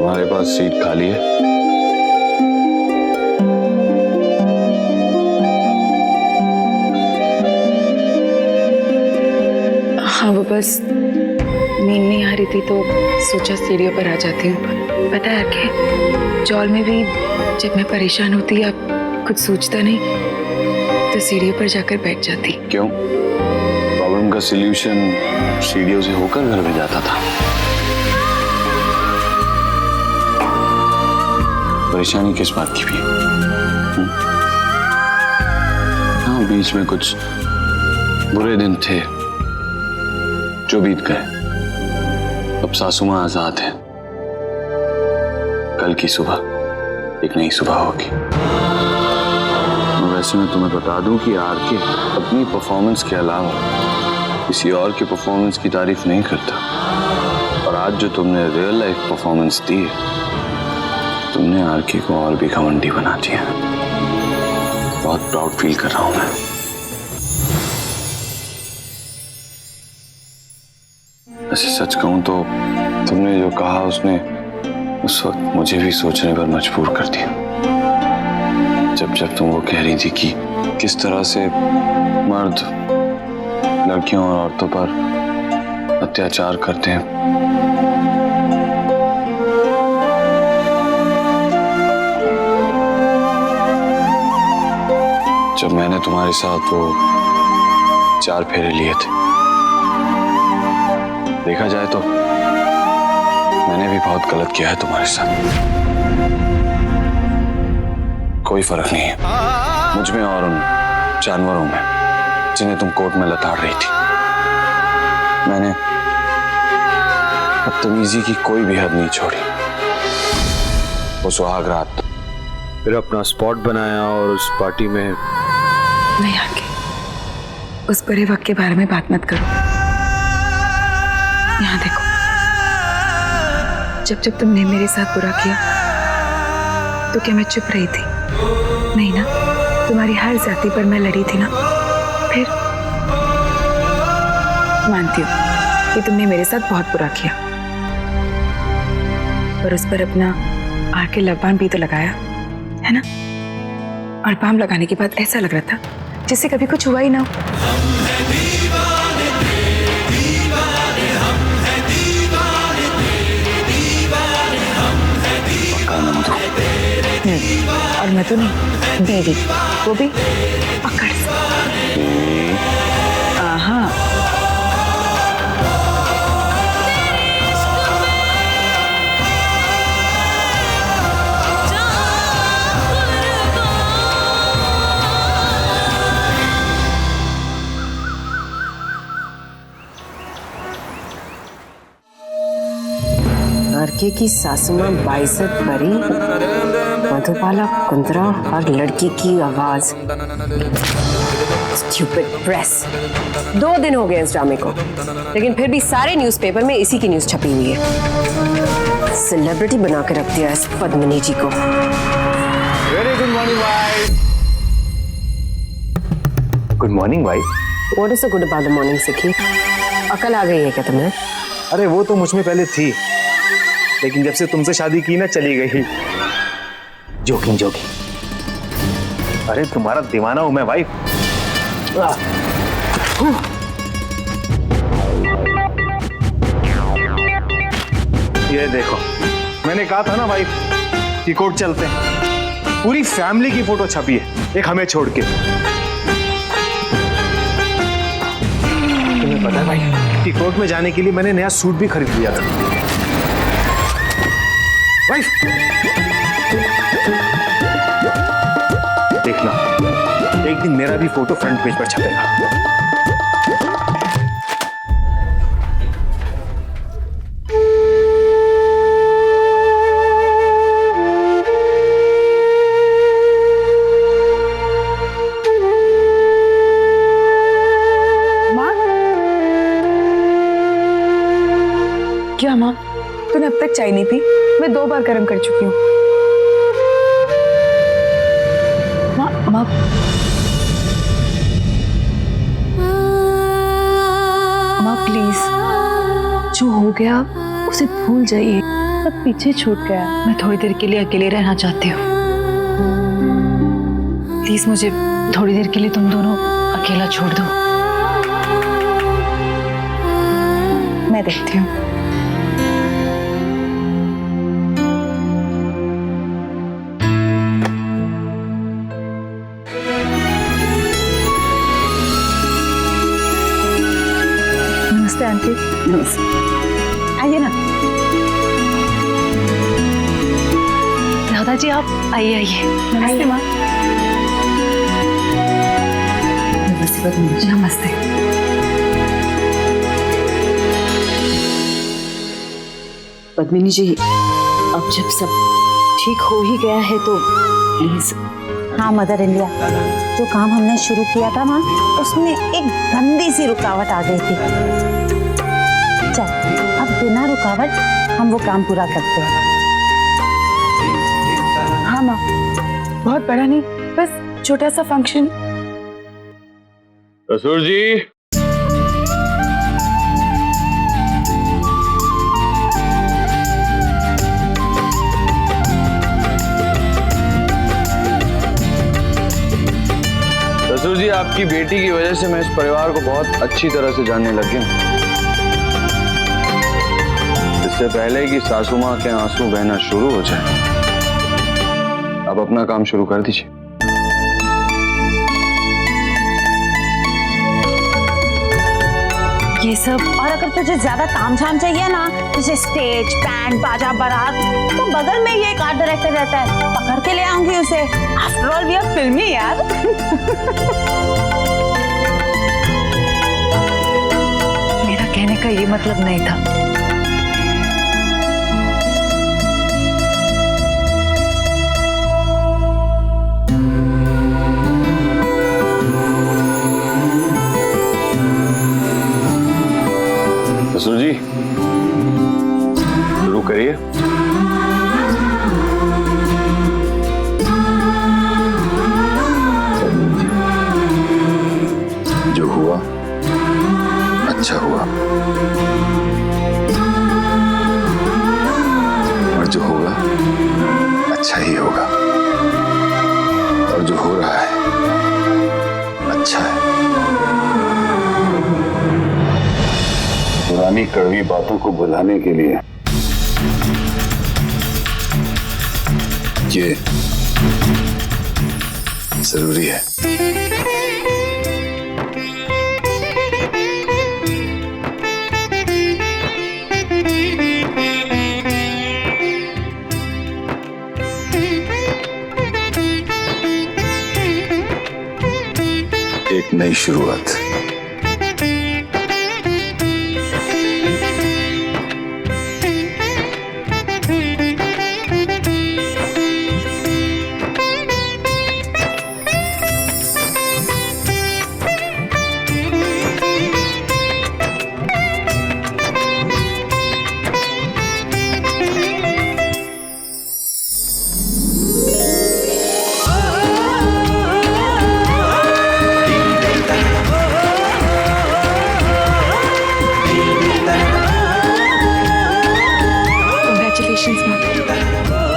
तुम्हारे पास सीट खाली है? हाँ, वो बस नींद नहीं आ रही थी तो सोचा सीढ़ियों पर आ जाती हूँ। पता है कि जॉल में भी जब मैं परेशान होती या कुछ सोचता नहीं तो सीढ़ियों पर जाकर बैठ जाती। क्यों? प्रॉब्लम का सलूशन सीढ़ियों से होकर घर में जाता था। परेशानी किस बात की भी? हाँ, बीच में कुछ बुरे दिन थे जो बीत गए। अब सासू मां आजाद है। कल की सुबह एक नई सुबह होगी। वैसे मैं तुम्हें बता दूं कि आरके अपनी परफॉर्मेंस के अलावा किसी और की परफॉर्मेंस की तारीफ नहीं करता। और आज जो तुमने रियल लाइफ परफॉर्मेंस दी है, तुमने आरके को और भी घमंडी बना दिया। बहुत प्राउड फील कर रहा हूं मैं। ऐसे सच कहूं तो तुमने जो कहा उसने उस वक्त मुझे भी सोचने पर मजबूर कर दिया। जब तुम वो कह रही थी कि किस तरह से मर्द लड़कियों और औरतों पर अत्याचार करते हैं। जब मैंने तुम्हारे साथ वो 4 फेरे लिए थे, देखा जाए तो मैंने भी बहुत गलत किया है तुम्हारे साथ। कोई फर्क नहीं है मुझ में और उन जानवरों में जिन्हें तुम कोर्ट में लताड़ रही थी। मैंने बदतमीजी की कोई भी हद नहीं छोड़ी। वो सुहाग रात फिर अपना स्पॉट बनाया और उस पार्टी में नहीं, आगे उस बुरे वक्त के बारे में बात मत करो। यहाँ देखो, जब तुमने मेरे साथ बुरा किया तो क्या मैं चुप रही थी? नहीं ना, तुम्हारी हर जाति पर मैं लड़ी थी ना। फिर मानती हूँ कि तुमने मेरे साथ बहुत बुरा किया, पर उस पर अपना आके लबान भी तो लगाया है ना। और बाम लगाने के बाद ऐसा लग रहा था जिससे कभी कुछ हुआ ही ना हो। और मैं तो नहीं, दीदी वो भी पकड़ से। हाँ, आरके की सासू मां बाइज्जत परी, मधुबाला कुंद्रा और लड़की की आवाज। Stupid press. 2 दिन हो गए इस ड्रामे को, लेकिन फिर भी सारे न्यूज़पेपर में इसी की न्यूज़ छपी हुई है। सेलिब्रिटी बना के रख दिया इस पद्मिनी जी को। Very good morning wife. Good morning wife. What is the good about the morning सिखी? अकल आ गई है क्या तुम्हें? अरे वो तो मुझ में पहले थी, लेकिन जब से तुमसे शादी की ना चली गई। Joking joking. अरे तुम्हारा दीवाना हूं मैं वाइफ। ये देखो, मैंने कहा था ना वाइफ कि कोर्ट चलते हैं। पूरी फैमिली की फोटो छपी है, एक हमें छोड़ के। तुम्हें पता है भाई कि कोर्ट में जाने के लिए मैंने नया सूट भी खरीद लिया था। वाइफ देखना, एक दिन मेरा भी फोटो फ्रंट पेज पर छपेगा। माँ, क्या माँ, तूने अब तक चाय नहीं पी? मैं 2 बार गर्म कर चुकी हूँ। माँ, माँ, माँ प्लीज, जो हो गया उसे भूल जाइए। सब पीछे छूट गया। मैं थोड़ी देर के लिए अकेले रहना चाहती हूँ। प्लीज मुझे थोड़ी देर के लिए तुम दोनों अकेला छोड़ दो। मैं देखती हूँ। नमस्ते आंटी। नमस्ते। आइए ना। राधा जी आप आइए आइए। नमस्ते माँ। नमस्ते। पद्मिनी जी, अब जब सब ठीक हो ही गया है तो प्लीज। हाँ मदर इंडिया, जो काम हमने शुरू किया था माँ, उसमें एक गंदी सी रुकावट आ गई थी। चल अब बिना रुकावट हम वो काम पूरा करते हैं। हाँ माँ, बहुत बड़ा नहीं, बस छोटा सा फंक्शन। ससुर जी, ससुर जी, आपकी बेटी की वजह से मैं इस परिवार को बहुत अच्छी तरह से जानने लग गया हूं। इससे पहले कि सासू मां के आंसू बहना शुरू हो जाए, अब अपना काम शुरू कर दीजिए। ये सब, और अगर तुझे ज्यादा तामझाम चाहिए ना, जैसे स्टेज, बैंड, बाजा, बारात, तो बगल में ये एक आर्ट डायरेक्टर रहता है, पकड़ के ले आऊंगी उसे। आफ्टर ऑल वी आर फिल्मी यार। मेरा कहने का ये मतलब नहीं था। ससुर जी, शुरू करिए। जो हुआ अच्छा हुआ, और जो होगा अच्छा ही होगा, और जो हो रहा है अच्छा है। पुरानी कड़वी बातों को भुलाने के लिए ये जरूरी है। एक नई शुरुआत।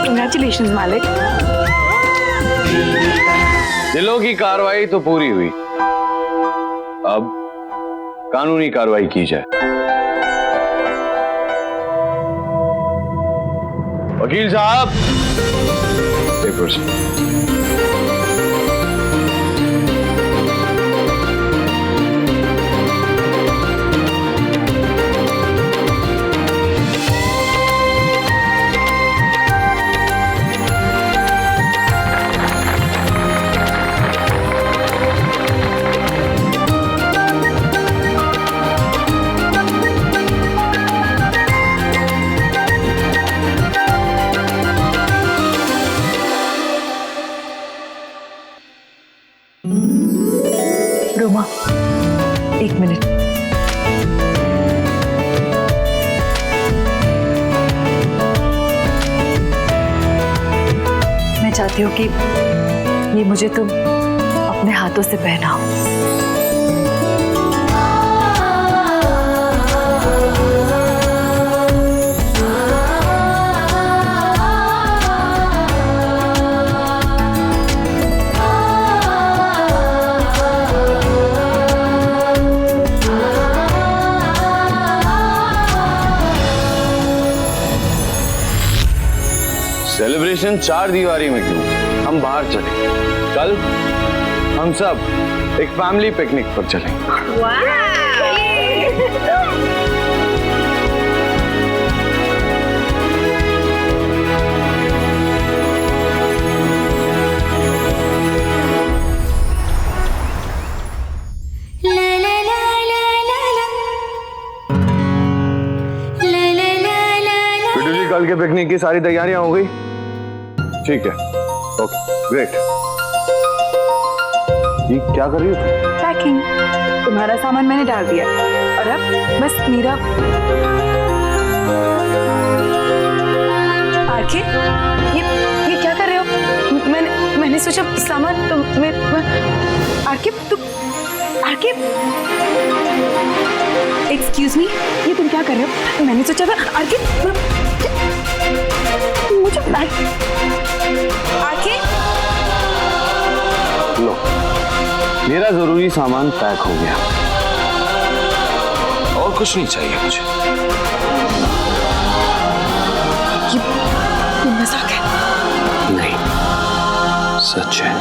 कंग्रेचुलेशंस मालिक। दिलों की कार्रवाई तो पूरी हुई, अब कानूनी कार्रवाई की जाए। वकील साहब, पेपर्स। रोमा, एक मिनट। मैं चाहती हूँ कि ये मुझे तुम अपने हाथों से पहनाओ। सेलिब्रेशन 4 दीवारी में क्यों, हम बाहर चलें। कल हम सब एक फैमिली पिकनिक पर चलेंगे। बिट्टू जी, कल के पिकनिक की सारी तैयारियां हो गई? ठीक है, ओके, ग्रेट। ये क्या कर रही हो? पैकिंग। तुम्हारा सामान मैंने डाल दिया और अब बस मेरा। आखिर ये क्या कर रहे हो? मैंने सोचा सामान तुम आखिर एक्सक्यूज मी, ये तुम क्या कर रहे हो? मैंने सोचा था आखिर मुझे आखिर लो, मेरा जरूरी सामान पैक हो गया, और कुछ नहीं चाहिए मुझे। ये मजाक है। नहीं, सच है।